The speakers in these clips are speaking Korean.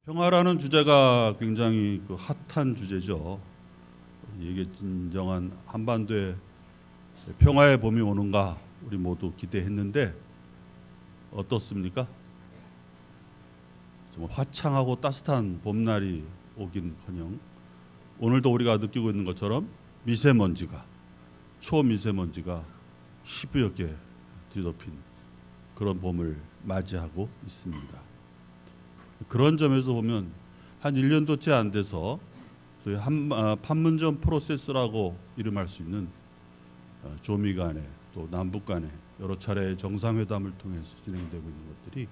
평화라는 주제가 굉장히 핫한 주제죠. 이게 진정한 한반도에 평화의 봄이 오는가 우리 모두 기대했는데 어떻습니까? 정말 화창하고 따뜻한 봄날이 오긴커녕 오늘도 우리가 느끼고 있는 것처럼 미세먼지가 초미세먼지가 희부하게 뒤덮인 그런 봄을 맞이하고 있습니다. 그런 점에서 보면 한 1년도 채 안 돼서 소위 판문점 프로세스라고 이름할 수 있는 조미 간에 또 남북 간에 여러 차례 정상회담을 통해서 진행되고 있는 것들이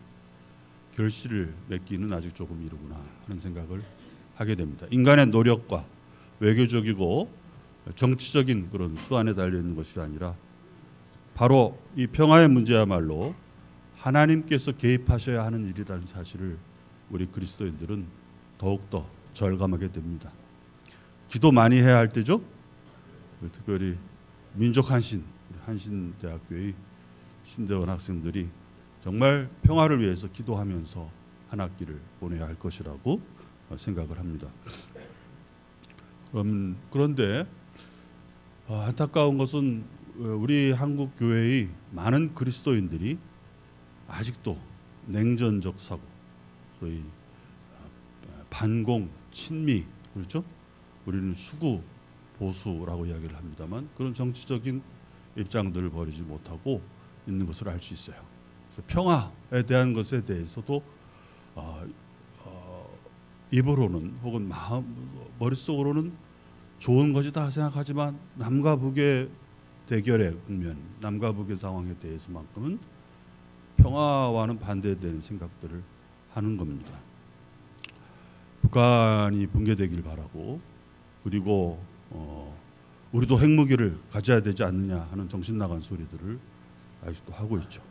결실을 맺기는 아직 조금 이르구나 하는 생각을 하게 됩니다. 인간의 노력과 외교적이고 정치적인 그런 수완에 달려 있는 것이 아니라 바로 이 평화의 문제야말로 하나님께서 개입하셔야 하는 일이라는 사실을 우리 그리스도인들은 더욱더 절감하게 됩니다. 기도 많이 해야 할 때죠. 특별히 민족 한신대학교의 신대원 학생들이 정말 평화를 위해서 기도하면서 한 학기를 보내야 할 것이라고 생각을 합니다. 그런데 안타까운 것은 우리 한국 교회의 많은 그리스도인들이 아직도 냉전적 사고, 소위 반공, 친미, 그렇죠? 우리는 수구, 보수라고 이야기를 합니다만 그런 정치적인 입장들을 버리지 못하고 있는 것을 알 수 있어요. 그래서 평화에 대한 것에 대해서도 입으로는 혹은 머릿속으로는 좋은 것이다 생각하지만 남과 북의 대결의 국면, 남과 북의 상황에 대해서만큼은 평화와는 반대되는 생각들을 하는 겁니다. 북한이 붕괴되길 바라고 그리고 우리도 핵무기를 가져야 되지 않느냐 하는 정신 나간 소리들을 아직도 하고 있죠.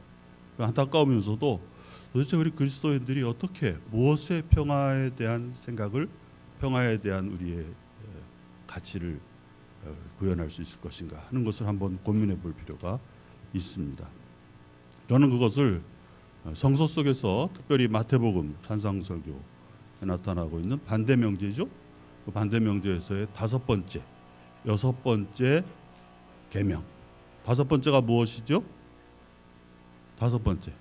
안타까우면서도 도대체 우리 그리스도인들이 어떻게 무엇의 평화에 대한 생각을 평화에 대한 우리의 가치를 구현할 수 있을 것인가 하는 것을 한번 고민해 볼 필요가 있습니다. 저는 그것을 성서 속에서 특별히 마태복음 산상설교에 나타나고 있는 반대명제죠. 그 반대명제에서의 여섯 번째 계명. 다섯 번째가 무엇이죠? 다섯 번째.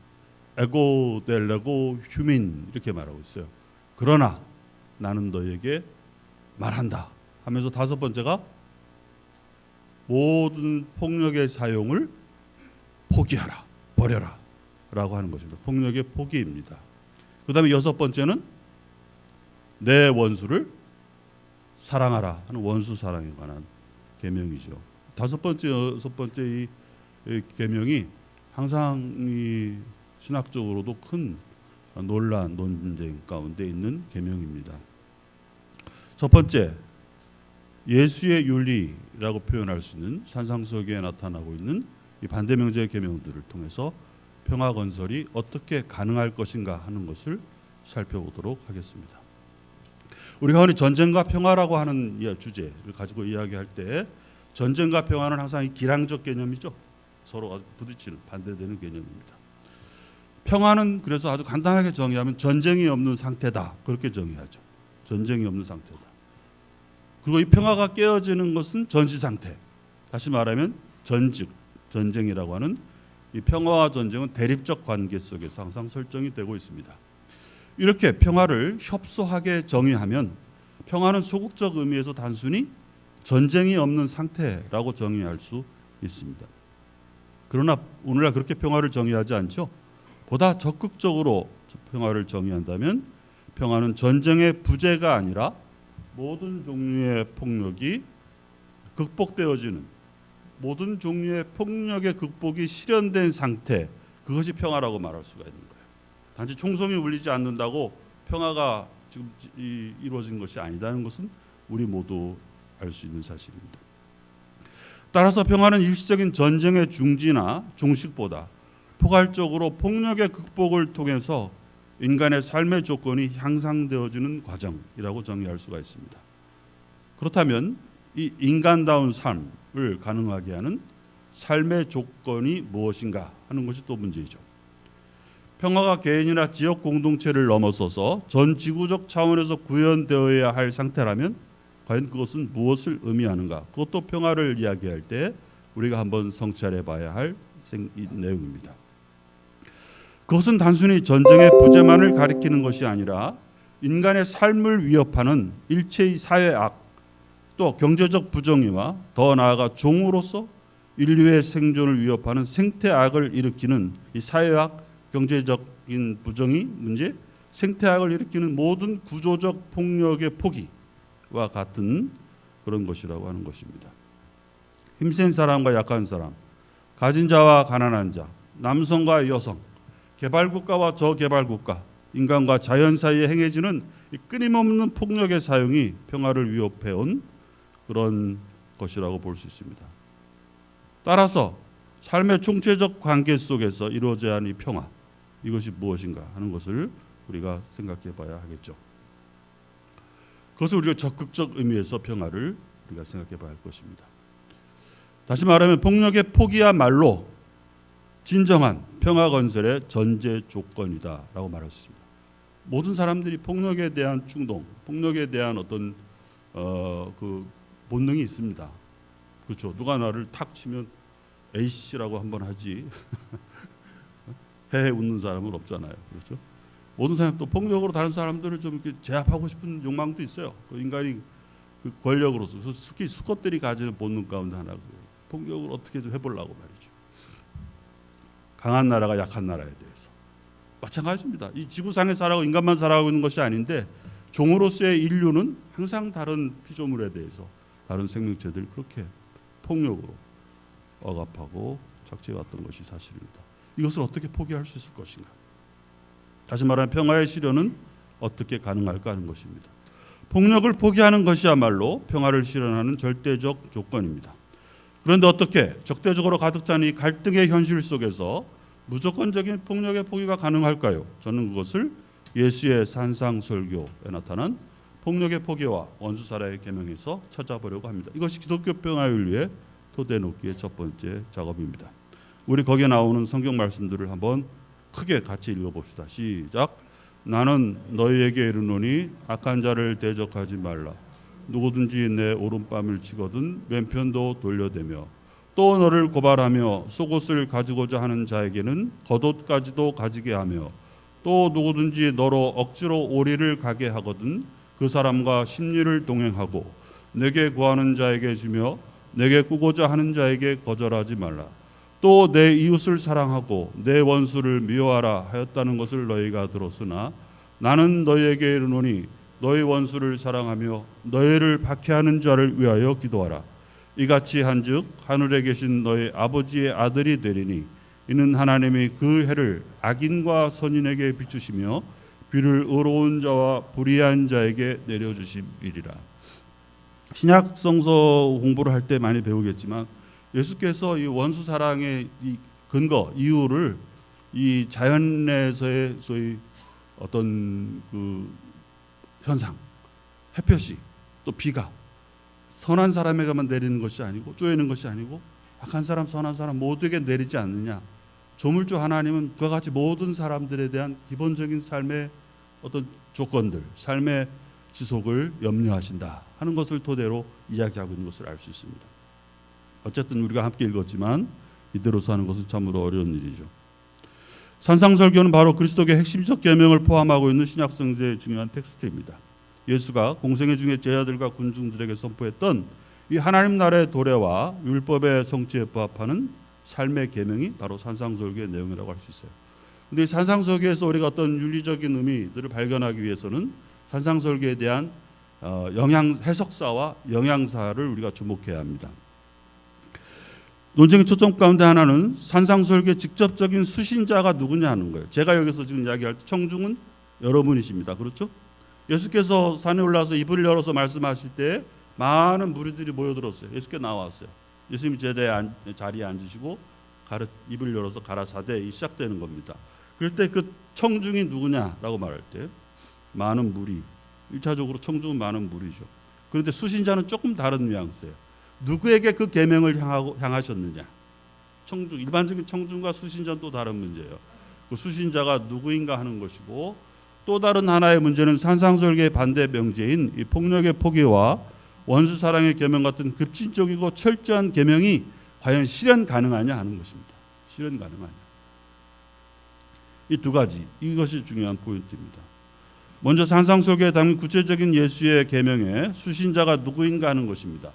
에고 델레고 휴민 이렇게 말하고 있어요. 그러나 나는 너에게 말한다 하면서 다섯 번째가 모든 폭력의 사용을 포기하라, 버려라 라고 하는 것입니다. 폭력의 포기입니다. 그 다음에 여섯 번째는 내 원수를 사랑하라 하는 원수 사랑에 관한 계명이죠. 다섯 번째, 여섯 번째 이 계명이 항상 이 신학적으로도 큰 논란, 논쟁 가운데 있는 계명입니다. 첫 번째, 예수의 윤리라고 표현할 수 있는 산상설교에 나타나고 있는 이 반대명제의 계명들을 통해서 평화 건설이 어떻게 가능할 것인가 하는 것을 살펴보도록 하겠습니다. 우리가 흔히 전쟁과 평화라고 하는 주제를 가지고 이야기할 때 전쟁과 평화는 항상 기량적 개념이죠. 서로 부딪히는 반대되는 개념입니다. 평화는 그래서 아주 간단하게 정의하면 전쟁이 없는 상태다. 그렇게 정의하죠. 전쟁이 없는 상태다. 그리고 이 평화가 깨어지는 것은 전시 상태. 다시 말하면 전쟁이라고 하는 이 평화와 전쟁은 대립적 관계 속에서 항상 설정이 되고 있습니다. 이렇게 평화를 협소하게 정의하면 평화는 소극적 의미에서 단순히 전쟁이 없는 상태라고 정의할 수 있습니다. 그러나 오늘날 그렇게 평화를 정의하지 않죠. 보다 적극적으로 평화를 정의한다면 평화는 전쟁의 부재가 아니라 모든 종류의 폭력이 극복되어지는 모든 종류의 폭력의 극복이 실현된 상태, 그것이 평화라고 말할 수가 있는 거예요. 단지 총성이 울리지 않는다고 평화가 지금 이루어진 것이 아니다는 것은 우리 모두 알 수 있는 사실입니다. 따라서 평화는 일시적인 전쟁의 중지나 종식보다 포괄적으로 폭력의 극복을 통해서 인간의 삶의 조건이 향상되어지는 과정이라고 정의할 수가 있습니다. 그렇다면 이 인간다운 삶을 가능하게 하는 삶의 조건이 무엇인가 하는 것이 또 문제이죠. 평화가 개인이나 지역 공동체를 넘어서서 전 지구적 차원에서 구현되어야 할 상태라면 과연 그것은 무엇을 의미하는가? 그것도 평화를 이야기할 때 우리가 한번 성찰해 봐야 할 내용입니다. 그것은 단순히 전쟁의 부재만을 가리키는 것이 아니라 인간의 삶을 위협하는 일체의 사회악, 또 경제적 부정의와 더 나아가 종으로서 인류의 생존을 위협하는 생태악을 일으키는 이 사회악, 경제적인 부정의 문제, 생태악을 일으키는 모든 구조적 폭력의 포기와 같은 그런 것이라고 하는 것입니다. 힘센 사람과 약한 사람, 가진 자와 가난한 자, 남성과 여성, 개발국가와 저개발국가, 인간과 자연 사이에 행해지는 이 끊임없는 폭력의 사용이 평화를 위협해온 그런 것이라고 볼 수 있습니다. 따라서 삶의 총체적 관계 속에서 이루어져야 하는 이 평화, 이것이 무엇인가 하는 것을 우리가 생각해 봐야 하겠죠. 그것을 우리가 적극적 의미에서 평화를 우리가 생각해 봐야 할 것입니다. 다시 말하면 폭력의 포기야말로 진정한 평화 건설의 전제 조건이다라고 말할 수 있습니다. 모든 사람들이 폭력에 대한 충동, 폭력에 대한 어떤 그 본능이 있습니다. 그렇죠. 누가 나를 탁 치면 에이씨라고 한번 하지 헤헤 웃는 사람은 없잖아요. 그렇죠. 모든 사람 또 폭력으로 다른 사람들을 좀 이렇게 제압하고 싶은 욕망도 있어요. 그 인간이 그 권력으로서 특히 수컷들이 가지는 본능 가운데 하나고 폭력을 어떻게 좀 해보려고 말이죠. 강한 나라가 약한 나라에 대해서 마찬가지입니다. 이 지구상에 살아가고 인간만 살아가고 있는 것이 아닌데 종으로서의 인류는 항상 다른 피조물에 대해서 다른 생명체들 그렇게 폭력으로 억압하고 착취해왔던 것이 사실입니다. 이것을 어떻게 포기할 수 있을 것인가? 다시 말하면 평화의 실현은 어떻게 가능할까 하는 것입니다. 폭력을 포기하는 것이야말로 평화를 실현하는 절대적 조건입니다. 그런데 어떻게 적대적으로 가득 찬 이 갈등의 현실 속에서 무조건적인 폭력의 포기가 가능할까요? 저는 그것을 예수의 산상설교에 나타난 폭력의 포기와 원수살아의 계명에서 찾아보려고 합니다. 이것이 기독교 평화윤리의 토대 놓기의 첫 번째 작업입니다. 우리 거기에 나오는 성경 말씀들을 한번 크게 같이 읽어봅시다. 시작. 나는 너희에게 이르노니 악한 자를 대적하지 말라. 누구든지 내 오른뺨을 치거든 왼편도 돌려대며 또 너를 고발하며 속옷을 가지고자 하는 자에게는 겉옷까지도 가지게 하며 또 누구든지 너로 억지로 오리를 가게 하거든 그 사람과 심리를 동행하고 내게 구하는 자에게 주며 내게 꾸고자 하는 자에게 거절하지 말라. 또 내 이웃을 사랑하고 내 원수를 미워하라 하였다는 것을 너희가 들었으나 나는 너희에게 이르노니 너희 원수를 사랑하며 너희를 박해하는 자를 위하여 기도하라. 이같이 한즉 하늘에 계신 너희 아버지의 아들이 되리니 이는 하나님이 그 해를 악인과 선인에게 비추시며 비를 의로운 자와 불의한 자에게 내려주심이리라. 신약 성서 공부를 할 때 많이 배우겠지만 예수께서 이 원수 사랑의 이 근거 이유를 이 자연에서의 소위 어떤 그 현상, 햇볕이 또 비가 선한 사람에게만 내리는 것이 아니고 쪼이는 것이 아니고 악한 사람, 선한 사람 모두에게 내리지 않느냐. 조물주 하나님은 그와 같이 모든 사람들에 대한 기본적인 삶의 어떤 조건들, 삶의 지속을 염려하신다 하는 것을 토대로 이야기하고 있는 것을 알 수 있습니다. 어쨌든 우리가 함께 읽었지만 이대로 사는 것은 참으로 어려운 일이죠. 산상설교는 바로 그리스도의 핵심적 계명을 포함하고 있는 신약 성서의 중요한 텍스트입니다. 예수가 공생애 중에 제자들과 군중들에게 선포했던 이 하나님 나라의 도래와 율법의 성취에 부합하는 삶의 계명이 바로 산상설교의 내용이라고 할 수 있어요. 그런데 이 산상설교에서 우리가 어떤 윤리적인 의미들을 발견하기 위해서는 산상설교에 대한 해석사와 영양사를 우리가 주목해야 합니다. 논쟁의 초점 가운데 하나는 산상설교의 직접적인 수신자가 누구냐 하는 거예요. 제가 여기서 지금 이야기할 때 청중은 여러분이십니다. 그렇죠? 예수께서 산에 올라와서 입을 열어서 말씀하실 때 많은 무리들이 모여들었어요. 예수께 나왔어요. 예수님이 자리에 앉으시고 입을 열어서 가라사대 시작되는 겁니다. 그럴 때 그 청중이 누구냐라고 말할 때 많은 무리, 1차적으로 청중은 많은 무리죠. 그런데 수신자는 조금 다른 뉘앙스예요. 누구에게 그 계명을 향하셨느냐. 청중, 일반적인 청중과 수신자는 또 다른 문제예요. 그 수신자가 누구인가 하는 것이고, 또 다른 하나의 문제는 산상설계의 반대 명제인 이 폭력의 포기와 원수 사랑의 계명 같은 급진적이고 철저한 계명이 과연 실현 가능하냐 하는 것입니다. 실현 가능하냐. 이 두 가지, 이것이 중요한 포인트입니다. 먼저 산상설계에 담긴 구체적인 예수의 계명에 수신자가 누구인가 하는 것입니다.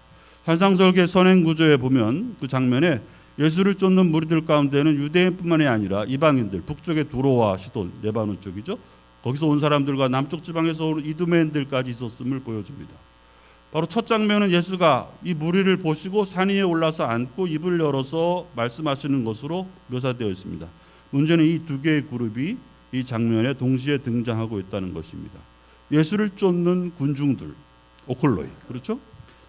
산상설계 선행 구조에 보면 그 장면에 예수를 쫓는 무리들 가운데는 유대인뿐만이 아니라 이방인들, 북쪽의 두로와 시돈, 레바논 쪽이죠. 거기서 온 사람들과 남쪽 지방에서 온 이두메인들까지 있었음을 보여줍니다. 바로 첫 장면은 예수가 이 무리를 보시고 산 위에 올라서 앉고 입을 열어서 말씀하시는 것으로 묘사되어 있습니다. 문제는 이 두 개의 그룹이 이 장면에 동시에 등장하고 있다는 것입니다. 예수를 쫓는 군중들, 오콜로이, 그렇죠?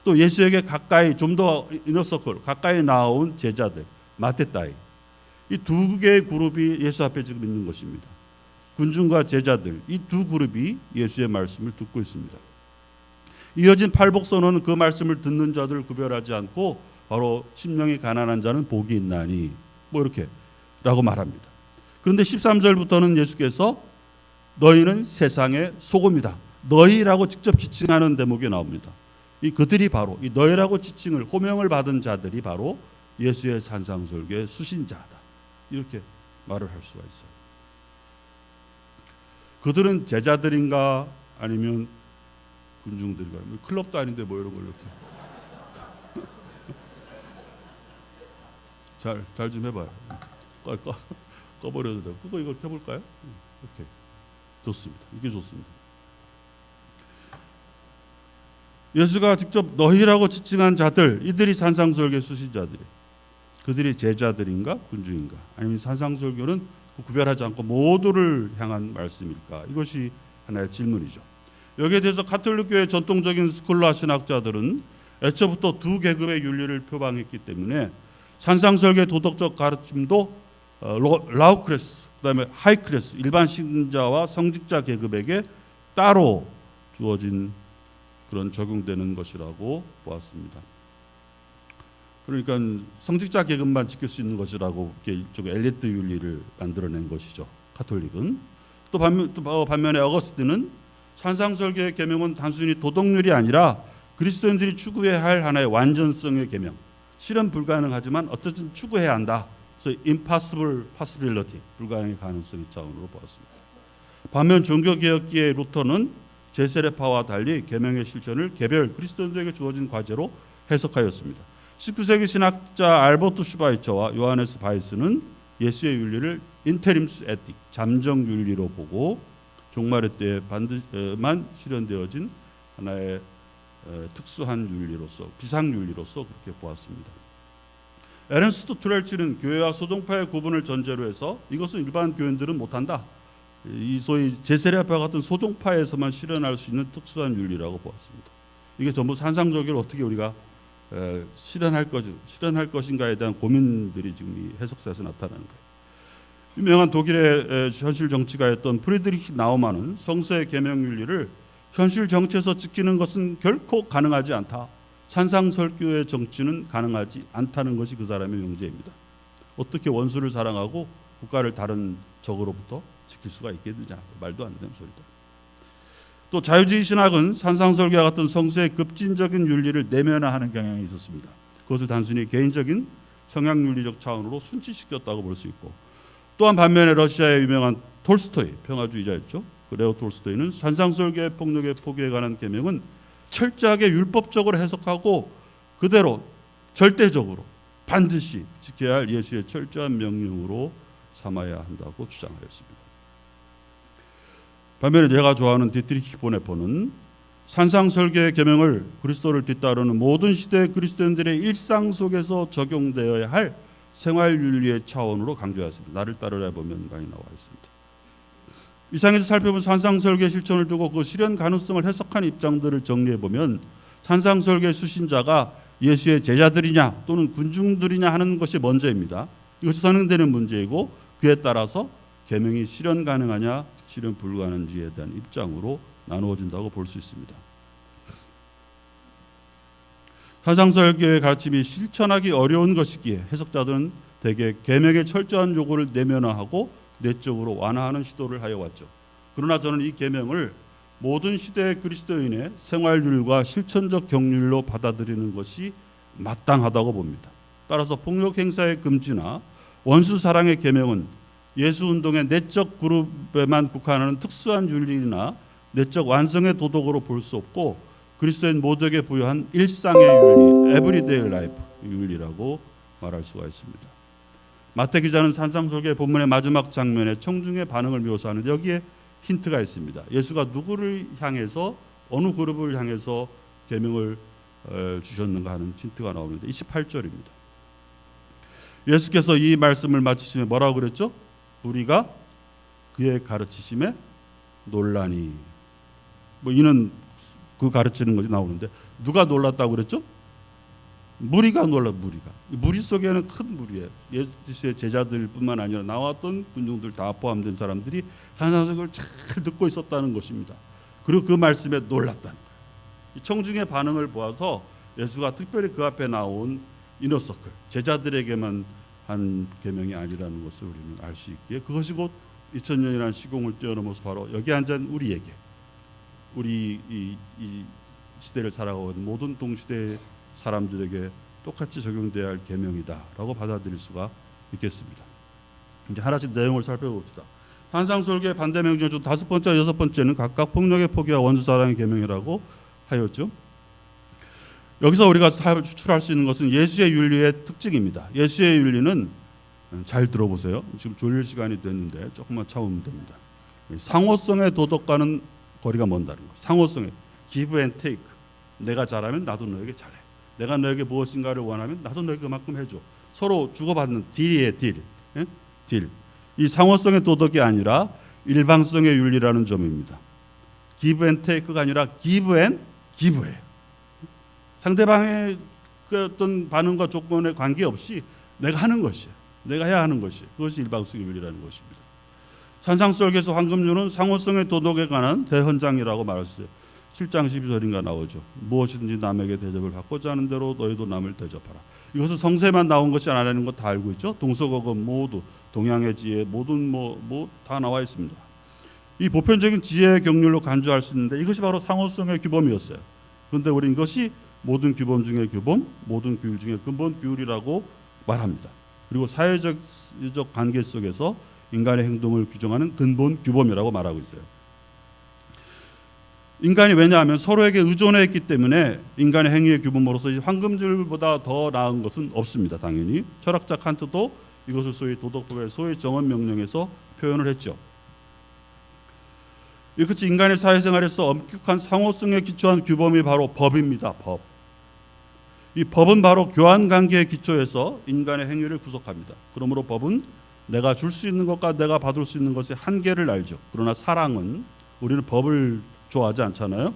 또 예수에게 가까이, 좀 더 이너서클, 가까이 나온 제자들, 마테타이, 이 두 개의 그룹이 예수 앞에 지금 있는 것입니다. 군중과 제자들, 이 두 그룹이 예수의 말씀을 듣고 있습니다. 이어진 팔복선언은 그 말씀을 듣는 자들을 구별하지 않고 바로 심령이 가난한 자는 복이 있나니 뭐 이렇게 라고 말합니다. 그런데 13절부터는 예수께서 너희는 세상의 소금이다, 너희라고 직접 지칭하는 대목이 나옵니다. 이 그들이 바로 이 너희라고 지칭을, 호명을 받은 자들이 바로 예수의 산상설계의 수신자다, 이렇게 말을 할 수가 있어요. 그들은 제자들인가 아니면 군중들인가, 클럽도 아닌데 뭐 이런 걸 이렇게 잘 좀 해봐요. 꺼버려도 되고, 그거 이거 켜볼까요? 이렇게 좋습니다. 이게 좋습니다. 예수가 직접 너희라고 지칭한 자들, 이들이 산상설계 수신자들이, 그들이 제자들인가 군중인가, 아니면 산상설교는 구별하지 않고 모두를 향한 말씀일까? 이것이 하나의 질문이죠. 여기에 대해서 가톨릭교의 전통적인 스콜라 신학자들은 애초부터 두 계급의 윤리를 표방했기 때문에 산상설계 도덕적 가르침도 라우크레스, 그다음에 하이크레스, 일반 신자와 성직자 계급에게 따로 주어진 그런 적용되는 것이라고 보았습니다. 그러니까 성직자 계급만 지킬 수 있는 것이라고 일종의 엘리트 윤리를 만들어낸 것이죠. 가톨릭은. 또 반면에 어거스틴은 산상설계의 계명은 단순히 도덕률이 아니라 그리스도인들이 추구해야 할 하나의 완전성의 계명, 실현 불가능하지만 어쨌든 추구해야 한다. 그래서 impossible possibility, 불가능의 가능성의 차원으로 보았습니다. 반면 종교개혁기의 루터는 제세례파와 달리 계명의 실천을 개별 그리스도인들에게 주어진 과제로 해석하였습니다. 19세기 신학자 알버트 슈바이처와 요하네스 바이스는 예수의 윤리를 인테림스 에틱, 잠정 윤리로 보고 종말의 때에 반드만 실현되어진 하나의 특수한 윤리로서, 비상 윤리로서 그렇게 보았습니다. 에른스트 트렐치는 교회와 소종파의 구분을 전제로 해서 이것은 일반 교인들은 못한다, 이 소위 제세례파 같은 소종파에서만 실현할 수 있는 특수한 윤리라고 보았습니다. 이게 전부 산상설계를 어떻게 우리가 실현할 것인가에 대한 고민들이 지금 이 해석서에서 나타나는 거예요. 유명한 독일의 현실 정치가였던 프리드리히 나우만은 성서의 계명 윤리를 현실 정치에서 지키는 것은 결코 가능하지 않다, 산상설교의 정치는 가능하지 않다는 것이 그 사람의 명제입니다. 어떻게 원수를 사랑하고 국가를 다른 적으로부터 지킬 수가 있겠느냐, 말도 안 되는 소리다. 또 자유주의 신학은 산상설교와 같은 성서의 급진적인 윤리를 내면화하는 경향이 있었습니다. 그것을 단순히 개인적인 성향 윤리적 차원으로 순치시켰다고 볼 수 있고, 또한 반면에 러시아의 유명한 톨스토이, 평화주의자였죠. 레오 톨스토이는 산상설교의 폭력의 포기에 관한 계명은 철저하게 율법적으로 해석하고 그대로 절대적으로 반드시 지켜야 할 예수의 철저한 명령으로 삼아야 한다고 주장하였습니다. 반면에 제가 좋아하는 디트리히 보네퍼는 산상설계의 계명을 그리스도를 뒤따르는 모든 시대의 그리스도인들의 일상 속에서 적용되어야 할 생활윤리의 차원으로 강조하였습니다. 나를 따르라 보면 많이 나와 있습니다. 이상에서 살펴본 산상설계 실천을 두고 그 실현 가능성을 해석한 입장들을 정리해보면 산상설계 수신자가 예수의 제자들이냐 또는 군중들이냐 하는 것이 먼저입니다. 이것이 선행되는 문제이고, 그에 따라서 계명이 실현 가능하냐 실현 불가능한지에 대한 입장으로 나누어진다고 볼 수 있습니다. 산상설계의 가르침이 실천하기 어려운 것이기에 해석자들은 대개 계명의 철저한 요구를 내면화하고 내적으로 완화하는 시도를 하여 왔죠. 그러나 저는 이 계명을 모든 시대의 그리스도인의 생활률과 실천적 경륜로 받아들이는 것이 마땅하다고 봅니다. 따라서 폭력 행사의 금지나 원수 사랑의 계명은 예수 운동의 내적 그룹에만 국한하는 특수한 윤리나 내적 완성의 도덕으로 볼 수 없고 그리스도인 모두에게 부여한 일상의 윤리, 에브리데이 라이프 윤리라고 말할 수가 있습니다. 마태 기자는 산상설계 본문의 마지막 장면에 청중의 반응을 묘사하는데 여기에 힌트가 있습니다. 예수가 누구를 향해서 어느 그룹을 향해서 계명을 주셨는가 하는 힌트가 나오는데 28절입니다. 예수께서 이 말씀을 마치시며 뭐라고 그랬죠? 우리가 그의 가르치심에 놀라니. 뭐 이는 그 가르치는 것이 나오는데 누가 놀랐다고 그랬죠? 무리가 놀라. 무리 속에는 큰 무리예요. 예수의 제자들뿐만 아니라 나왔던 군중들 다 포함된 사람들이 산상설교를 잘 듣고 있었다는 것입니다. 그리고 그 말씀에 놀랐다는 거예요. 이 청중의 반응을 보아서 예수가 특별히 그 앞에 나온 이너서클 제자들에게만 한 계명이 아니라는 것을 우리는 알 수 있기에 그것이 곧 2000년이라는 시공을 뛰어넘어서 바로 여기 앉은 우리에게 우리 이 시대를 살아가고 있는 모든 동시대의 사람들에게 똑같이 적용돼야 할 계명이다라고 받아들일 수가 있겠습니다. 이제 하나씩 내용을 살펴봅시다. 산상설교의 반대 명령 중 5번째, 6번째는 각각 폭력의 포기와 원수 사랑의 계명이라고 하였죠. 여기서 우리가 추출할 수 있는 것은 예수의 윤리의 특징입니다. 예수의 윤리는 잘 들어보세요. 지금 졸릴 시간이 됐는데 조금만 참으면 됩니다. 상호성의 도덕과는 거리가 먼다는 거. 상호성의 give and take. 내가 잘하면 나도 너에게 잘해. 내가 너에게 무엇인가를 원하면 나도 너에게 그만큼 해줘. 서로 주고받는 딜이에요. 딜. 예? 딜. 이 상호성의 도덕이 아니라 일방성의 윤리라는 점입니다. give and take가 아니라 give and give예요. 상대방의 그 어떤 반응과 조건에 관계없이 내가 하는 것이에요. 내가 해야 하는 것이에요. 그것이 일방성의 윤리라는 것입니다. 산상설교에서 황금률은 상호성의 도덕에 관한 대헌장이라고 말할 수 있어요. 7장 12절인가 나오죠. 무엇이든지 남에게 대접을 받고자 하는 대로 너희도 남을 대접하라. 이것은 성세만 나온 것이 아니라는 거 다 알고 있죠. 동서고금 모두 동양의 지혜 모든 뭐 다 나와 있습니다. 이 보편적인 지혜의 경륜로 간주할 수 있는데 이것이 바로 상호성의 규범이었어요. 그런데 우리는 이것이 모든 규범 중의 규범, 모든 규율 중의 근본 규율이라고 말합니다. 그리고 사회적 관계 속에서 인간의 행동을 규정하는 근본 규범이라고 말하고 있어요. 인간이 왜냐하면 서로에게 의존해 있기 때문에 인간의 행위의 규범으로서 황금줄보다 더 나은 것은 없습니다. 당연히 철학자 칸트도 이것을 소위 도덕법의 소위 정언 명령에서 표현을 했죠. 이것이 인간의 사회생활에서 엄격한 상호성에 기초한 규범이 바로 법입니다. 법. 이 법은 바로 교환관계의 기초에서 인간의 행위를 구속합니다. 그러므로 법은 내가 줄 수 있는 것과 내가 받을 수 있는 것의 한계를 알죠. 그러나 사랑은 우리는 법을 좋아하지 않잖아요.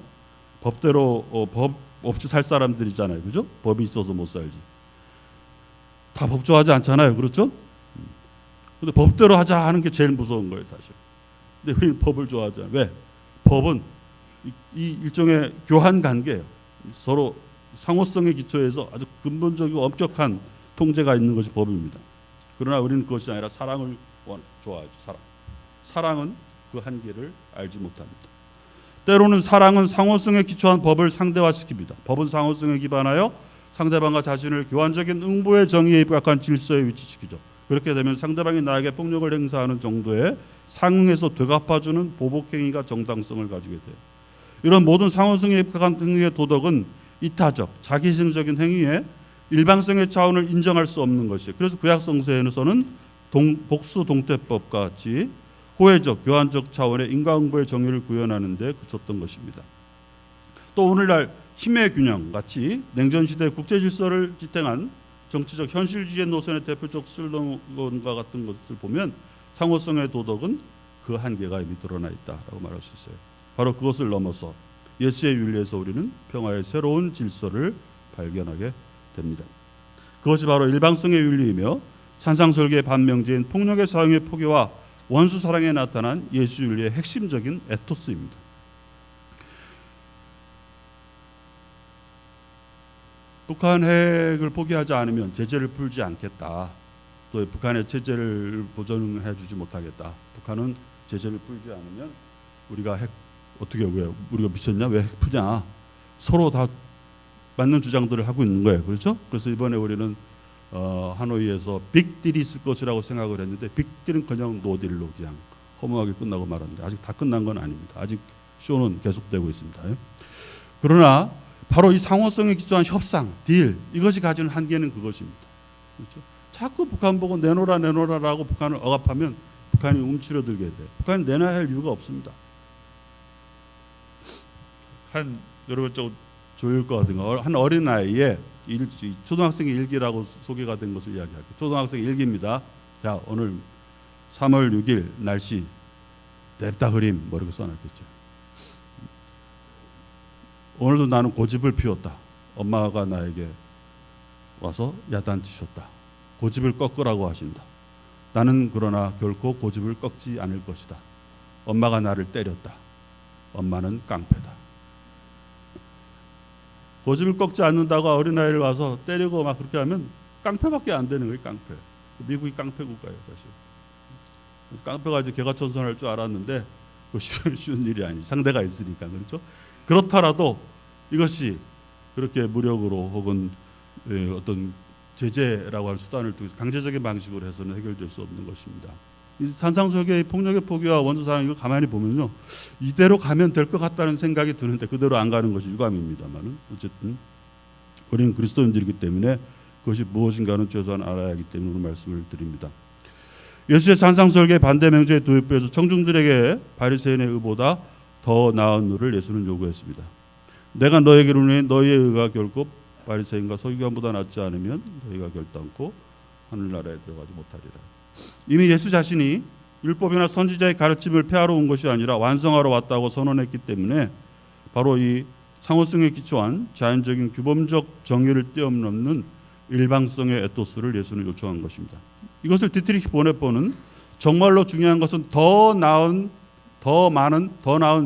법대로 법 없이 살 사람들이잖아요. 그죠? 법이 있어서 못 살지. 다 법 좋아하지 않잖아요. 그렇죠? 근데 법대로 하자 하는 게 제일 무서운 거예요, 사실. 근데 우리는 법을 좋아하잖아요. 왜? 법은 이 일종의 교환 관계예요. 서로 상호성의 기초에서 아주 근본적이고 엄격한 통제가 있는 것이 법입니다. 그러나 우리는 그것이 아니라 사랑을 좋아하죠. 사랑은 그 한계를 알지 못합니다. 때로는 사랑은 상호성에 기초한 법을 상대화시킵니다. 법은 상호성에 기반하여 상대방과 자신을 교환적인 응보의 정의에 입각한 질서에 위치시키죠. 그렇게 되면 상대방이 나에게 폭력을 행사하는 정도의 상응에서 되갚아주는 보복행위가 정당성을 가지게 돼요. 이런 모든 상호성에 입각한 행위의 도덕은 이타적, 자기승적인 행위에 일방성의 차원을 인정할 수 없는 것이에요. 그래서 구약성서에서는 복수동태법 같이 호혜적, 교환적 차원의 인과응보의 정의를 구현하는 데 그쳤던 것입니다. 또 오늘날 힘의 균형 같이 냉전시대의 국제질서를 지탱한 정치적 현실주의 노선의 대표적 슬로건과 같은 것을 보면 상호성의 도덕은 그 한계가 이미 드러나 있다라고 말할 수 있어요. 바로 그것을 넘어서 예수의 윤리에서 우리는 평화의 새로운 질서를 발견하게 됩니다. 그것이 바로 일방성의 윤리이며 산상설계의 반명제인 폭력의 사용의 포기와 원수 사랑에 나타난 예수 윤리의 핵심적인 에토스입니다. 북한 핵을 포기하지 않으면 제재를 풀지 않겠다. 또 북한의 체제를 보존해주지 못하겠다. 북한은 제재를 풀지 않으면 우리가 핵 어떻게 왜 우리가 미쳤냐? 왜 핵 푸냐? 서로 다 맞는 주장들을 하고 있는 거예요. 그렇죠? 그래서 이번에 우리는 하노이에서 빅딜이 있을 것이라고 생각을 했는데 빅딜은커녕 노딜로 그냥 허무하게 끝나고 말았는데 아직 다 끝난 건 아닙니다. 아직 쇼는 계속되고 있습니다. 그러나 바로 이 상호성에 기초한 협상, 딜 이것이 가지는 한계는 그것입니다. 그렇죠? 자꾸 북한 보고 내놓으라라고 북한을 억압하면 북한이 움츠러들게 돼. 북한이 내놔야 할 이유가 없습니다. 한 여러분 좀 좋을 것 같은가? 한 어린 아이의 초등학생의 일기라고 소개가 된 것을 이야기할게요. 초등학생 일기입니다. 자, 오늘 3월 6일 날씨 냅다 흐림 뭐 이렇게 써놨겠죠. 오늘도 나는 고집을 피웠다. 엄마가 나에게 와서 야단치셨다. 고집을 꺾으라고 하신다. 나는 그러나 결코 고집을 꺾지 않을 것이다. 엄마가 나를 때렸다. 엄마는 깡패다. 고집을 꺾지 않는다고 어린아이를 와서 때리고 막 그렇게 하면 깡패밖에 안 되는 거예요. 깡패. 미국이 깡패 국가예요. 사실. 깡패가 이제 개가천선할 줄 알았는데 그 쉬운 일이 아니지. 상대가 있으니까. 그렇죠? 그렇더라도 이것이 그렇게 무력으로 혹은 어떤 제재라고 할 수단을 통해서 강제적인 방식으로 해서는 해결될 수 없는 것입니다. 이 산상수혁의 폭력의 포기와 원수사랑 이걸 가만히 보면요, 이대로 가면 될 것 같다는 생각이 드는데 그대로 안 가는 것이 유감입니다만은 어쨌든 우리는 그리스도인들이기 때문에 그것이 무엇인가는 최소한 알아야 하기 때문에 오늘 말씀을 드립니다. 예수의 산상수혁의 반대 명제의 도입부에서 청중들에게 바리새인의 의보다 더 나은 의를 예수는 요구했습니다. 내가 너에게 이르노니 너희의 의가 결국 바리새인과 서기관보다 낫지 않으면 너희가 결단코 하늘나라에 들어가지 못하리라. 이미 예수 자신이 율법이나 선지자의 가르침을 폐하러 온 것이 아니라 완성하러 왔다고 선언했기 때문에 바로 이 상호성에 기초한 자연적인 규범적 정의를 뛰어넘는 일방성의 에토스를 예수는 요청한 것입니다. 이것을 디트리히 보네포는 정말로 중요한 것은 더 나은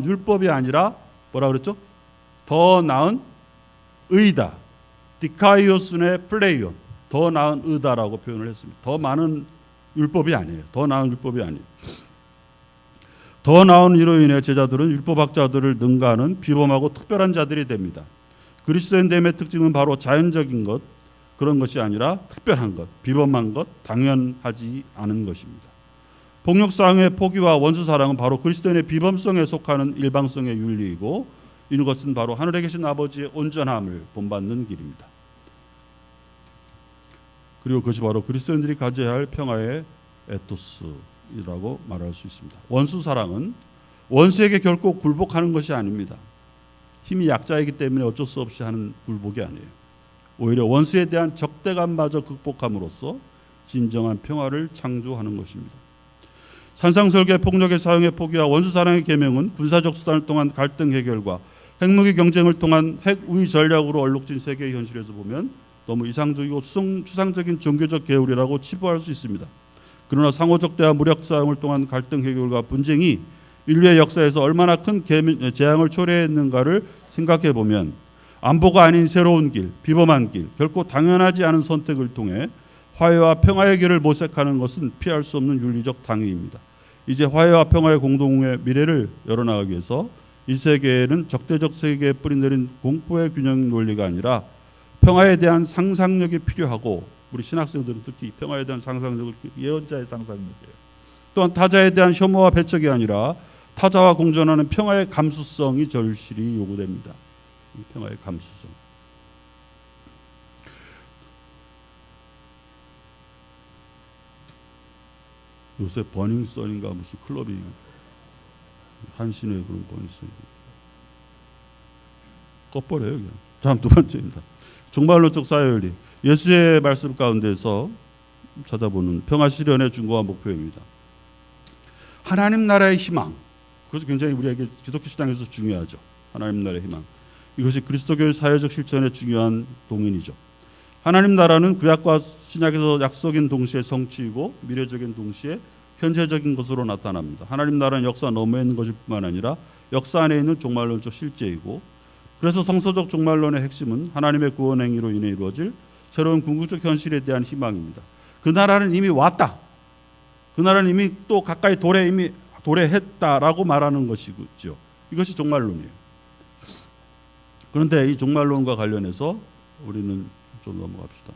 율법이 아니라 뭐라 그랬죠? 더 나은 의다. 디카이오스네 플레이온. 더 나은 의다라고 표현을 했습니다. 더 많은 율법이 아니에요. 더 나은 율법이 아니에요. 더 나은 이로 인해 제자들은 율법학자들을 능가하는 비범하고 특별한 자들이 됩니다. 그리스도인됨의 특징은 바로 자연적인 것, 그런 것이 아니라 특별한 것, 비범한 것, 당연하지 않은 것입니다. 폭력사항의 포기와 원수사랑은 바로 그리스도인의 비범성에 속하는 일방성의 윤리이고 이것은 바로 하늘에 계신 아버지의 온전함을 본받는 길입니다. 그리고 그것이 바로 그리스도인들이 가져야 할 평화의 에토스라고 말할 수 있습니다. 원수사랑은 원수에게 결코 굴복하는 것이 아닙니다. 힘이 약자이기 때문에 어쩔 수 없이 하는 굴복이 아니에요. 오히려 원수에 대한 적대감마저 극복함으로써 진정한 평화를 창조하는 것입니다. 산상설계 폭력의 사용의 포기와 원수사랑의 계명은 군사적 수단을 통한 갈등 해결과 핵무기 경쟁을 통한 핵우위 전략으로 얼룩진 세계의 현실에서 보면 너무 이상적이고 추상적인 종교적 계율이라고 치부할 수 있습니다. 그러나 상호적 대화 무력 사용을 통한 갈등 해결과 분쟁이 인류의 역사에서 얼마나 큰 재앙을 초래했는가를 생각해 보면 안보가 아닌 새로운 길, 비범한 길, 결코 당연하지 않은 선택을 통해 화해와 평화의 길을 모색하는 것은 피할 수 없는 윤리적 당위입니다. 이제 화해와 평화의 공동의 미래를 열어나가기 위해서 이 세계에는 적대적 세계에 뿌리내린 공포의 균형 논리가 아니라 평화에 대한 상상력이 필요하고 우리 신학생들은 특히 평화에 대한 상상력을 예언자의 상상력이에요. 또한 타자에 대한 혐오와 배척이 아니라 타자와 공존하는 평화의 감수성이 절실히 요구됩니다. 평화의 감수성. 요새 버닝썬인가 무슨 클럽이 한신의 그런 버닝썬 꺼버려요 그냥. 다음 두 번째입니다. 종말론적 사회윤리. 예수의 말씀 가운데서 찾아보는 평화 실현의 중거와 목표입니다. 하나님 나라의 희망. 그것이 굉장히 우리에게 기독교 신앙에서 중요하죠. 하나님 나라의 희망. 이것이 그리스도교의 사회적 실천의 중요한 동인이죠. 하나님 나라는 구약과 신약에서 약속인 동시에 성취이고 미래적인 동시에 현재적인 것으로 나타납니다. 하나님 나라는 역사 너머에 있는 것일 뿐만 아니라 역사 안에 있는 종말론적 실제이고 그래서 성서적 종말론의 핵심은 하나님의 구원 행위로 인해 이루어질 새로운 궁극적 현실에 대한 희망입니다. 그 나라는 이미 왔다. 그 나라는 이미 또 가까이 도래했다라고 말하는 것이죠. 이것이 종말론이에요. 그런데 이 종말론과 관련해서 우리는 좀 넘어갑시다.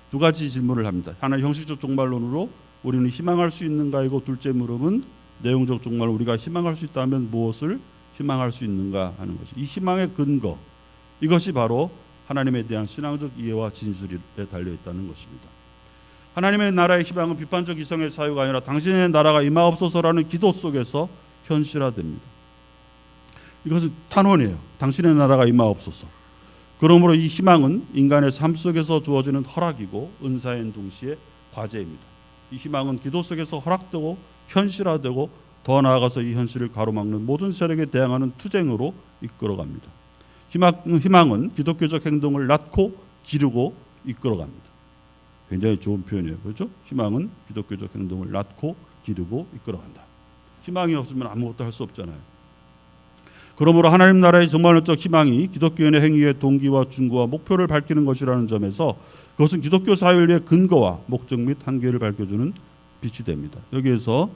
두 가지 질문을 합니다. 하나, 형식적 종말론으로 우리는 희망할 수 있는가이고, 둘째 물음은 내용적 종말론, 우리가 희망할 수 있다면 무엇을 희망할 수 있는가 하는 것이, 이 희망의 근거, 이것이 바로 하나님에 대한 신앙적 이해와 진술에 달려 있다는 것입니다. 하나님의 나라의 희망은 비판적 이성의 사유가 아니라 당신의 나라가 임하옵소서라는 기도 속에서 현실화됩니다. 이것은 탄원이에요. 당신의 나라가 임하옵소서. 그러므로 이 희망은 인간의 삶 속에서 주어지는 허락이고 은사인 동시에 과제입니다. 이 희망은 기도 속에서 허락되고 현실화되고, 더 나아가서 이 현실을 가로막는 모든 세력에 대항하는 투쟁으로 이끌어갑니다. 희망은 기독교적 행동을 낳고 기르고 이끌어갑니다. 굉장히 좋은 표현이에요. 그렇죠? 희망은 기독교적 행동을 낳고 기르고 이끌어간다. 희망이 없으면 아무것도 할 수 없잖아요. 그러므로 하나님 나라의 종말론적 희망이 기독교인의 행위의 동기와 준거와 목표를 밝히는 것이라는 점에서 그것은 기독교 사회의 근거와 목적 및 한계를 밝혀주는 빛이 됩니다. 여기에서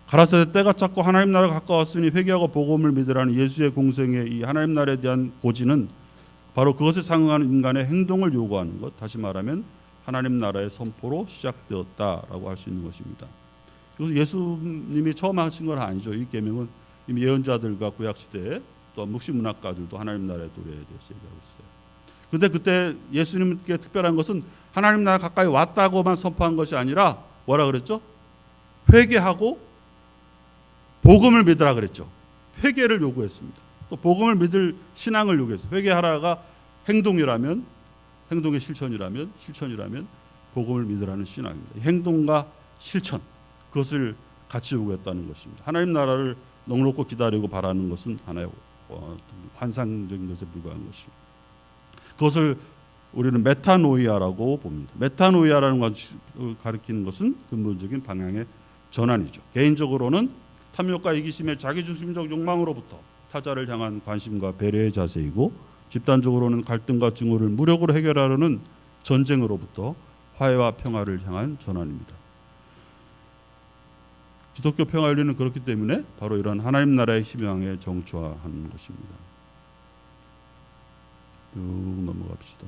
가라사대 때가 찼고 하나님 나라가 가까웠으니 회개하고 복음을 믿으라는 예수의 공생의 이 하나님 나라에 대한 고지는 바로 그것에 상응하는 인간의 행동을 요구하는 것, 다시 말하면 하나님 나라의 선포로 시작되었다라고 할 수 있는 것입니다. 그래서 예수님이 처음 하신 건 아니죠. 이 계명은 이미 예언자들과 구약 시대에 또 묵시문학가들도 하나님 나라에 도래에 대해서 얘기하고 있어요. 그런데 그때 예수님께 특별한 것은 하나님 나라 가까이 왔다고만 선포한 것이 아니라 뭐라 그랬죠? 회개하고 복음을 믿으라 그랬죠. 회개를 요구했습니다. 또 복음을 믿을 신앙을 요구했어요. 회개하라가 행동이라면, 행동의 실천이라면 복음을 믿으라는 신앙입니다. 행동과 실천, 그것을 같이 요구했다는 것입니다. 하나님 나라를 넉넉히 기다리고 바라는 것은 하나의 환상적인 것에 불과한 것입니다. 그것을 우리는 메타노이아라고 봅니다. 메타노이아라는 것을 가리키는 것은 근본적인 방향의 전환이죠. 개인적으로는 탐욕과 이기심의 자기중심적 욕망으로부터 타자를 향한 관심과 배려의 자세이고, 집단적으로는 갈등과 증오를 무력으로 해결하려는 전쟁으로부터 화해와 평화를 향한 전환입니다. 기독교 평화윤리는 그렇기 때문에 바로 이런 하나님 나라의 희망에 정초하는 것입니다. 쭉 넘어갑시다.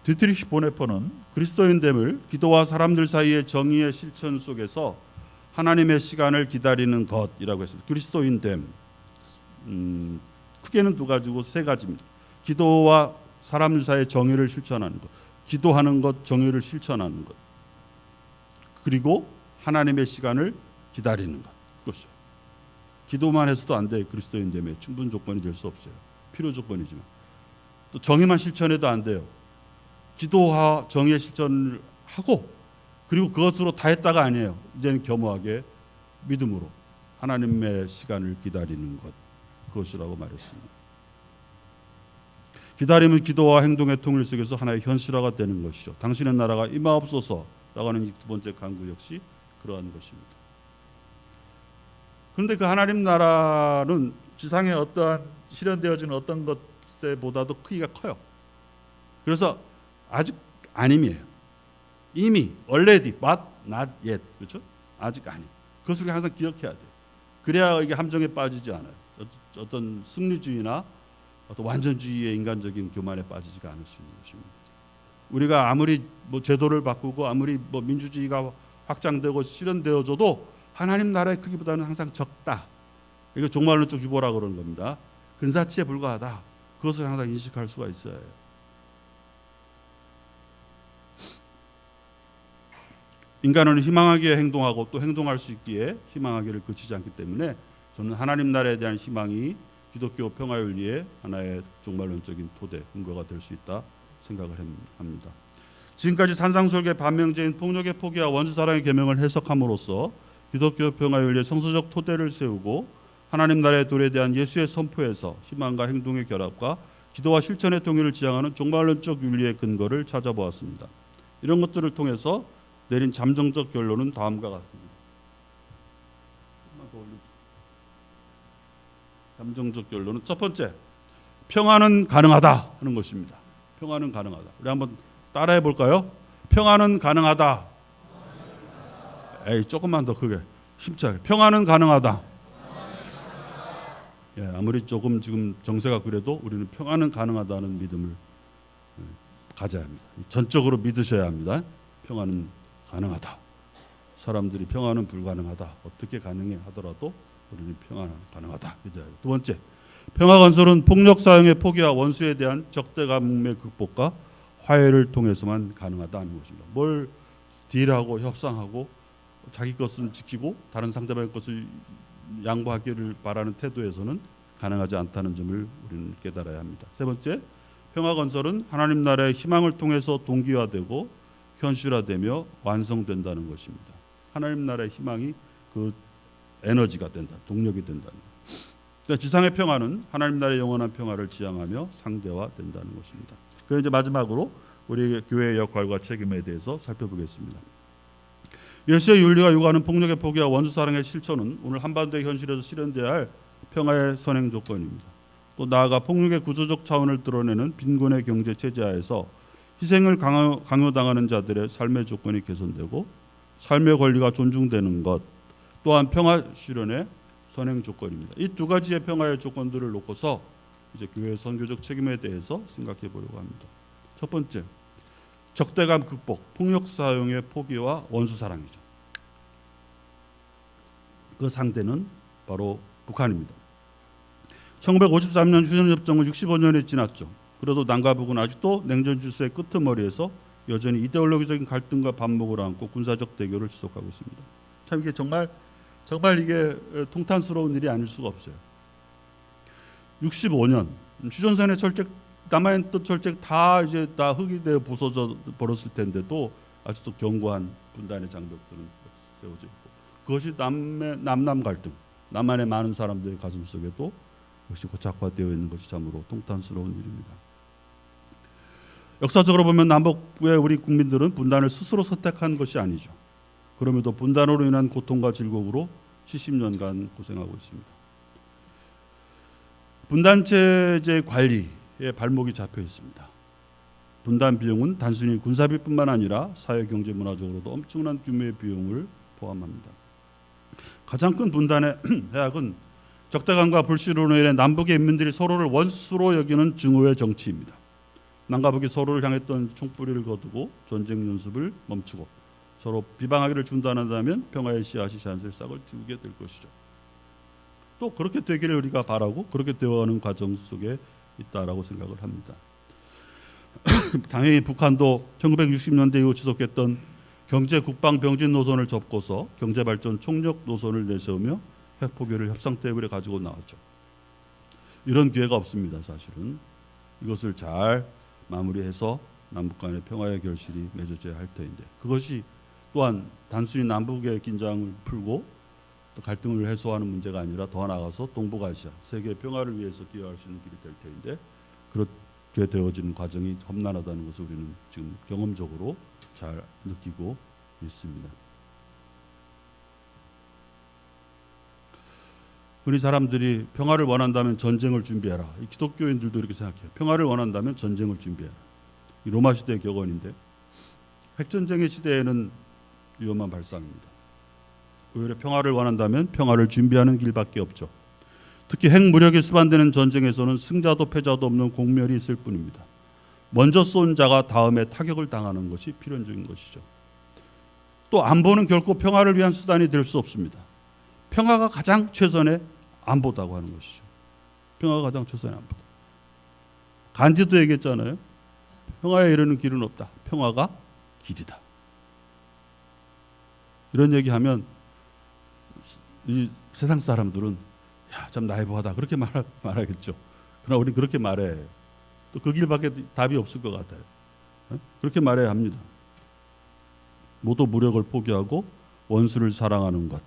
디트리히 보네퍼는 그리스도인됨을 기도와 사람들 사이의 정의의 실천 속에서 하나님의 시간을 기다리는 것이라고 했습니다. 그리스도인됨, 크게는 두 가지고 세 가지입니다. 기도와 사람들 사이의 정의를 실천하는 것, 기도하는 것, 정의를 실천하는 것, 그리고 하나님의 시간을 기다리는 것. 그것이요. 기도만 해서도 안 돼요. 그리스도인됨의 충분 조건이 될 수 없어요. 필요 조건이지만. 또 정의만 실천해도 안 돼요. 기도와 정의의 실천을 하고, 그리고 그것으로 다 했다가 아니에요. 이제는 겸허하게 믿음으로 하나님의 시간을 기다리는 것, 그것이라고 말했습니다. 기다림은 기도와 행동의 통일 속에서 하나의 현실화가 되는 것이죠. 당신의 나라가 임하옵소서라고 하는 이 두 번째 간구 역시 그러한 것입니다. 그런데 그 하나님 나라는 지상에 어떠한 실현되어지는 어떤 것보다도 크기가 커요. 그래서 아직 아님이에요. 이미 already but not yet. 그렇죠? 아직 아님. 그것을 우리가 항상 기억해야 돼요. 그래야 이게 함정에 빠지지 않아요. 어떤 승리주의나 어떤 완전주의의 인간적인 교만에 빠지지가 않을 수 있는 것입니다. 우리가 아무리 제도를 바꾸고 아무리 민주주의가 확장되고 실현되어져도 하나님 나라의 크기보다는 항상 적다. 이거 종말론적 유보라 그러는 겁니다. 근사치에 불과하다. 그것을 항상 인식할 수가 있어야 해요. 인간은 희망하기에 행동하고 또 행동할 수 있기에 희망하기를 그치지 않기 때문에 저는 하나님 나라에 대한 희망이 기독교 평화윤리의 하나의 종말론적인 토대, 근거가 될 수 있다 생각을 합니다. 지금까지 산상수혁의 반명제인 폭력의 포기와 원수사랑의 계명을 해석함으로써 기독교 평화윤리의 성서적 토대를 세우고 하나님 나라의 도래에 대한 예수의 선포에서 희망과 행동의 결합과 기도와 실천의 통일을 지향하는 종말론적 윤리의 근거를 찾아보았습니다. 이런 것들을 통해서 내린 잠정적 결론은 다음과 같습니다. 감정적 결론은 첫 번째, 평화는 가능하다 하는 것입니다. 평화는 가능하다. 우리 한번 따라해 볼까요? 평화는 가능하다. 에이, 조금만 더 크게 힘차게. 평화는 가능하다. 예, 아무리 조금 지금 정세가 그래도 우리는 평화는 가능하다는 믿음을 가져야 합니다. 전적으로 믿으셔야 합니다. 평화는 가능하다. 사람들이 평화는 불가능하다. 어떻게 가능해 하더라도 우리는 평화는 가능하다. 믿어야 합니다. 두 번째, 평화 건설은 폭력 사용의 포기와 원수에 대한 적대감의 극복과 화해를 통해서만 가능하다는 것입니다. 뭘 딜하고 협상하고 자기 것은 지키고 다른 상대방의 것을 양보하기를 바라는 태도에서는 가능하지 않다는 점을 우리는 깨달아야 합니다. 세 번째, 평화 건설은 하나님 나라의 희망을 통해서 동기화되고 현실화되며 완성된다는 것입니다. 하나님 나라의 희망이 그 에너지가 된다, 동력이 된다는 것. 그러니까 지상의 평화는 하나님 나라의 영원한 평화를 지향하며 상대화된다는 것입니다. 그 이제 마지막으로 우리 교회의 역할과 책임에 대해서 살펴보겠습니다. 예수의 윤리가 요구하는 폭력의 포기와 원수 사랑의 실천은 오늘 한반도의 현실에서 실현돼야 할 평화의 선행 조건입니다. 또 나아가 폭력의 구조적 차원을 드러내는 빈곤의 경제 체제 하에서 희생을 강요당하는 자들의 삶의 조건이 개선되고 삶의 권리가 존중되는 것 또한 평화 실현의 선행 조건입니다. 이 두 가지의 평화의 조건들을 놓고서 이제 교회의 선교적 책임에 대해서 생각해 보려고 합니다. 첫 번째, 적대감 극복, 폭력 사용의 포기와 원수 사랑이죠. 그 상대는 바로 북한입니다. 1953년 휴전협정은 65년이 지났죠. 그래도 남과 북은 아직도 냉전 질서의 끄트머리에서 여전히 이데올로기적인 갈등과 반목을 안고 군사적 대결을 지속하고 있습니다. 참 이게 정말 이게 통탄스러운 일이 아닐 수가 없어요. 65년 휴전선의 철책 남아있던 철책 다 이제 다 흙이 되어 부서져 버렸을 텐데도 아직도 견고한 분단의 장벽들은 세워져 있고 그것이 남남 갈등, 남한의 많은 사람들의 가슴 속에도 역시 고착화되어 있는 것이 참으로 통탄스러운 일입니다. 역사적으로 보면 남북의 우리 국민들은 분단을 스스로 선택한 것이 아니죠. 그럼에도 분단으로 인한 고통과 질곡으로 70년간 고생하고 있습니다. 분단체제 관리에 발목이 잡혀 있습니다. 분단 비용은 단순히 군사비뿐만 아니라 사회, 경제, 문화적으로도 엄청난 규모의 비용을 포함합니다. 가장 큰 분단의 해악은 적대감과 불신으로 인해 남북의 인민들이 서로를 원수로 여기는 증오의 정치입니다. 남과 북이 서로를 향했던 총뿌리를 거두고 전쟁 연습을 멈추고 서로 비방하기를 중단한다면 평화의 씨앗이 자연스레 싹을 틔우게 될 것이죠. 또 그렇게 되기를 우리가 바라고 그렇게 되어가는 과정 속에 있다라고 생각을 합니다. 당연히 북한도 1960년대 이후 지속했던 경제 국방 병진 노선을 접고서 경제 발전 총력 노선을 내세우며 핵 포기를 협상 테이블에 가지고 나왔죠. 이런 기회가 없습니다. 사실은 이것을 잘 마무리해서 남북 간의 평화의 결실이 맺어져야 할 터인데 그것이 또한 단순히 남북의 긴장을 풀고 또 갈등을 해소하는 문제가 아니라 더 나아가서 동북아시아 세계 평화를 위해서 기여할 수 있는 길이 될 터인데 그렇게 되어지는 과정이 험난하다는 것을 우리는 지금 경험적으로 잘 느끼고 있습니다. 우리 사람들이 평화를 원한다면 전쟁을 준비해라. 이 기독교인들도 이렇게 생각해요. 평화를 원한다면 전쟁을 준비해라. 이 로마 시대의 격언인데 핵전쟁의 시대에는 위험한 발상입니다. 오히려 평화를 원한다면 평화를 준비하는 길밖에 없죠. 특히 핵무력이 수반되는 전쟁에서는 승자도 패자도 없는 공멸이 있을 뿐입니다. 먼저 쏜 자가 다음에 타격을 당하는 것이 필연적인 것이죠. 또 안보는 결코 평화를 위한 수단이 될 수 없습니다. 평화가 가장 최선의 안보다고 하는 것이죠. 평화가 가장 최선의 안보다. 간디도 얘기했잖아요. 평화에 이르는 길은 없다. 평화가 길이다. 이런 얘기하면 이 세상 사람들은 야, 참 나이브하다 그렇게 말하겠죠. 그러나 우리는 그렇게 말해. 또 그 길밖에 답이 없을 것 같아요. 그렇게 말해야 합니다. 모두 무력을 포기하고 원수를 사랑하는 것.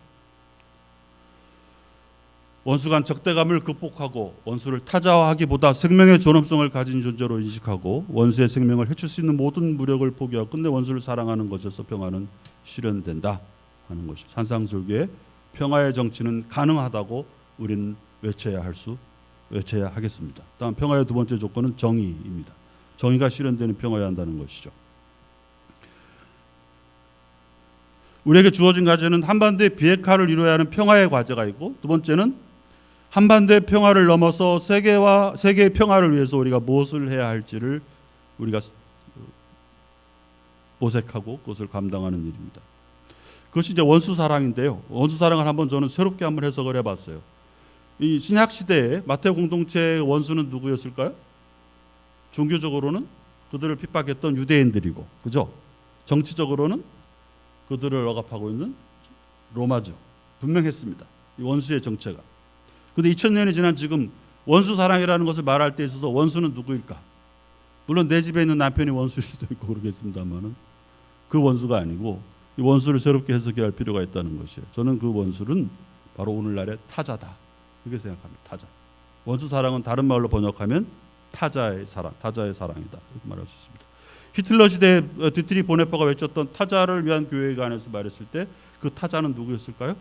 원수 간 적대감을 극복하고 원수를 타자화하기보다 생명의 존엄성을 가진 존재로 인식하고 원수의 생명을 해칠 수 있는 모든 무력을 포기하고 끝내 원수를 사랑하는 것에서 평화는 실현된다 하는 것이 산상설교의 평화의 정치는 가능하다고 우리는 외쳐야 하겠습니다. 다음 평화의 두 번째 조건은 정의입니다. 정의가 실현되는 평화여야 한다는 것이죠. 우리에게 주어진 과제는 한반도의 비핵화를 이루어야 하는 평화의 과제가 있고, 두 번째는 한반도의 평화를 넘어서 세계의 평화를 위해서 우리가 무엇을 해야 할지를 우리가 모색하고 그것을 감당하는 일입니다. 그것이 이제 원수 사랑인데요. 원수 사랑을 한번 저는 새롭게 한번 해석을 해봤어요. 이 신약 시대에 마태오 공동체의 원수는 누구였을까요? 종교적으로는 그들을 핍박했던 유대인들이고, 그죠? 정치적으로는 그들을 억압하고 있는 로마죠. 분명했습니다. 이 원수의 정체가. 그런데 2000년이 지난 지금 원수 사랑이라는 것을 말할 때 있어서 원수는 누구일까? 물론 내 집에 있는 남편이 원수일 수도 있고 그러겠습니다만은 그 원수가 아니고 이 원수를 새롭게 해석해야 할 필요가 있다는 것이에요. 저는 그 원수는 바로 오늘날의 타자다. 이렇게 생각합니다. 타자. 원수 사랑은 다른 말로 번역하면 타자의 사랑이다. 이렇게 말할 수 있습니다. 히틀러 시대에 디트리 보네퍼가 외쳤던 타자를 위한 교회에 관해서 말했을 때 그 타자는 누구였을까요?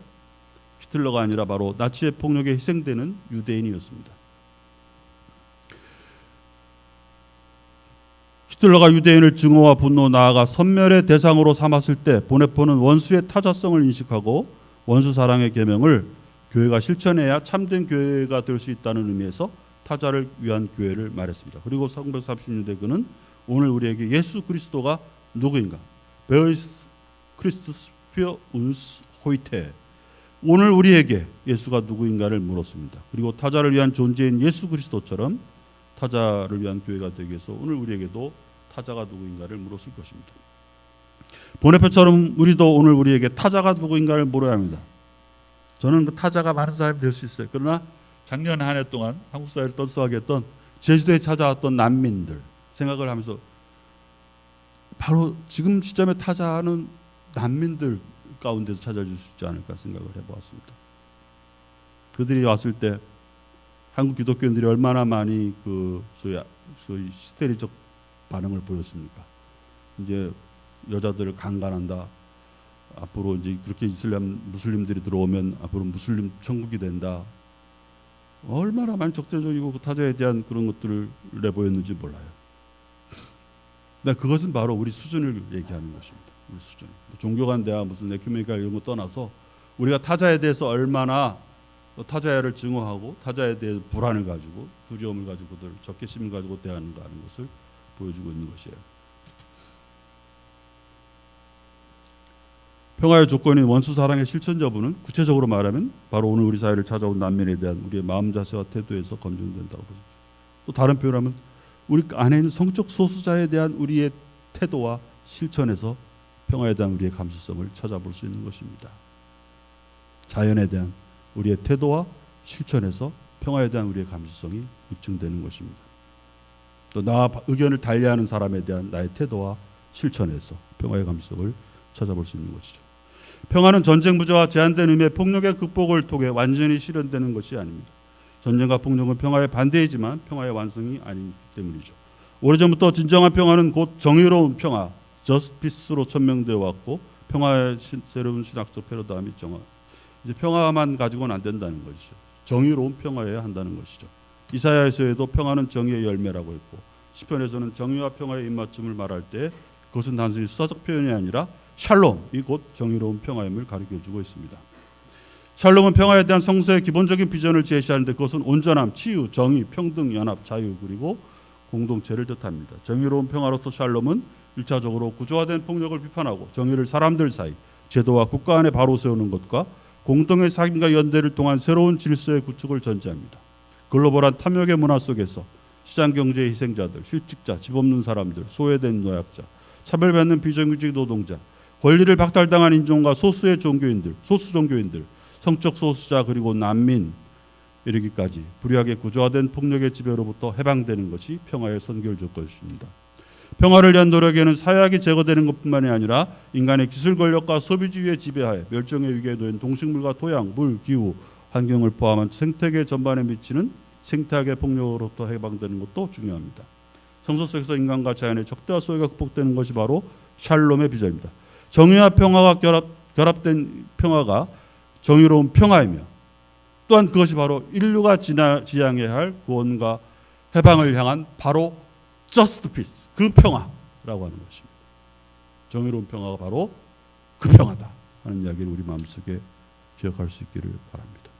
히틀러가 아니라 바로 나치의 폭력에 희생되는 유대인이었습니다. 히틀러가 유대인을 증오와 분노 나아가 섬멸의 대상으로 삼았을 때 보네퍼는 원수의 타자성을 인식하고 원수 사랑의 계명을 교회가 실천해야 참된 교회가 될 수 있다는 의미에서 타자를 위한 교회를 말했습니다. 그리고 1930년대 그는 오늘 우리에게 예수 그리스도가 누구인가? Wer ist Christus für uns heute? 오늘 우리에게 예수가 누구인가를 물었습니다. 그리고 타자를 위한 존재인 예수 그리스도처럼 타자를 위한 교회가 되기 위해서 오늘 우리에게도 타자가 누구인가를 물었을 것입니다. 보네퍼처럼 우리도 오늘 우리에게 타자가 누구인가를 물어야 합니다. 저는 그 타자가 많은 사람이 될 수 있어요. 그러나 작년 한 해 동안 한국 사회를 떠들썩하게 했던 제주도에 찾아왔던 난민들 생각을 하면서 바로 지금 시점의 타자는 난민들 가운데서 찾아줄 수 있지 않을까 생각을 해보았습니다. 그들이 왔을 때 한국 기독교인들이 얼마나 많이 그 소위 히스테리적 반응을 보였습니까? 이제 여자들을 강간한다. 앞으로 이제 그렇게 무슬림들이 들어오면 앞으로 무슬림 천국이 된다. 얼마나 많이 적대적이고 그 타자에 대한 그런 것들을 내보였는지 몰라요. 근데 그것은 바로 우리 수준을 얘기하는 것입니다. 우리 수준. 종교 간 대화 무슨 에큐메니칼 이런 거 떠나서 우리가 타자에 대해서 얼마나 타자를 증오하고 타자에 대해 불안을 가지고 두려움을 가지고 적개심을 가지고 대하는가 하는 것을 보여주고 있는 것이에요. 평화의 조건인 원수 사랑의 실천 여부는 구체적으로 말하면 바로 오늘 우리 사회를 찾아온 난민에 대한 우리의 마음 자세와 태도에서 검증된다고 보죠. 또 다른 표현하면 우리 안에 있는 성적 소수자에 대한 우리의 태도와 실천에서 평화에 대한 우리의 감수성을 찾아볼 수 있는 것입니다. 자연에 대한 우리의 태도와 실천에서 평화에 대한 우리의 감수성이 입증되는 것입니다. 또 나와 의견을 달리하는 사람에 대한 나의 태도와 실천에서 평화의 감수성을 찾아볼 수 있는 것이죠. 평화는 전쟁 부조와 제한된 의미의 폭력의 극복을 통해 완전히 실현되는 것이 아닙니다. 전쟁과 폭력은 평화의 반대이지만 평화의 완성이 아니기 때문이죠. 오래전부터 진정한 평화는 곧 정의로운 평화, 저스피스로 천명되어 왔고 평화의 새로운 신학적 패러다임이 정화. 이제 평화만 가지고는 안 된다는 것이죠. 정의로운 평화여야 한다는 것이죠. 이사야에서도 평화는 정의의 열매라고 했고 시편에서는 정의와 평화의 입맞춤을 말할 때 그것은 단순히 수사적 표현이 아니라 샬롬이 곧 정의로운 평화임을 가르쳐주고 있습니다. 샬롬은 평화에 대한 성서의 기본적인 비전을 제시하는데 그것은 온전함, 치유, 정의, 평등, 연합, 자유 그리고 공동체를 뜻합니다. 정의로운 평화로서 샬롬은 1차적으로 구조화된 폭력을 비판하고 정의를 사람들 사이, 제도와 국가 안에 바로 세우는 것과 공동의 삶과 연대를 통한 새로운 질서의 구축을 전제합니다. 글로벌한 탐욕의 문화 속에서 시장경제의 희생자들, 실직자, 집 없는 사람들, 소외된 노약자, 차별받는 비정규직 노동자, 권리를 박탈당한 인종과 소수의 종교인들, 소수 종교인들, 성적 소수자 그리고 난민 이르기까지 불의하게 구조화된 폭력의 지배로부터 해방되는 것이 평화의 선결 조건입니다. 평화를 위한 노력에는 사회학이 제거되는 것뿐만이 아니라 인간의 기술 권력과 소비주의의 지배하에 멸종의 위기에 놓인 동식물과 토양, 물, 기후, 환경을 포함한 생태계 전반에 미치는 생태학의 폭력으로부터 해방되는 것도 중요합니다. 성서 속에서 인간과 자연의 적대와 소외가 극복되는 것이 바로 샬롬의 비전입니다. 정의와 평화가 결합된 평화가 정의로운 평화이며 또한 그것이 바로 인류가 지향해야 할 구원과 해방을 향한 바로 just peace, 그 평화라고 하는 것입니다. 정의로운 평화가 바로 그 평화다 하는 이야기를 우리 마음속에 기억할 수 있기를 바랍니다.